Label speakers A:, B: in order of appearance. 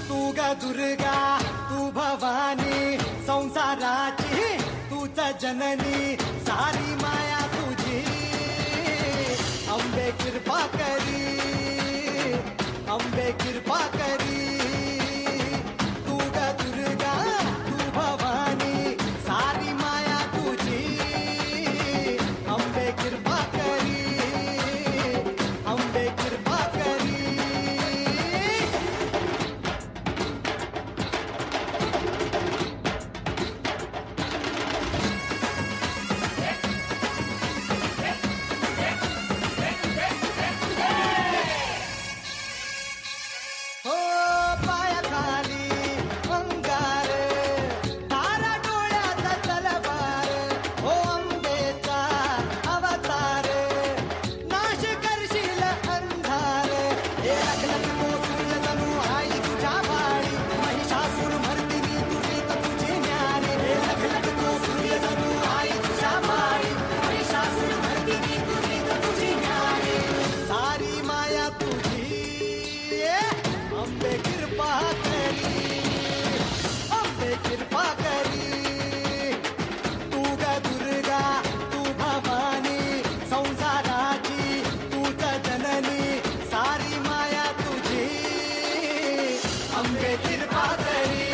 A: तू ग दुर्गा तू भवानी संसाराची तूच जननी सारी माया तुझी अंबे कृपा करी अंबे कृपा करी तू ग दुर्गा तू भवानी सारी माया तुझी अंबे कृपा करी अंबे कृपा करी हो पायाखाली अंगार तारा डोळ्यात तलवार हो अंबेचा अवतार नाश करशील अंधार हे लखलख कोसळलं जणू आई तुझ्या बाळी महिषासूर मर्दिनी तुझी तर तुझी न्यारी हे लखलख कोसळलं जणू आई तुझ्या बाळी महिषासूर मर्दिनी तुझी तर तुझी न्यारी सारी माया तुझी अंबे कृपा करी अंबे कृपा करी तू ग दुर्गा तू भवानी संसाराची तूच जननी सारी माया तुझी अंबे कृपा करी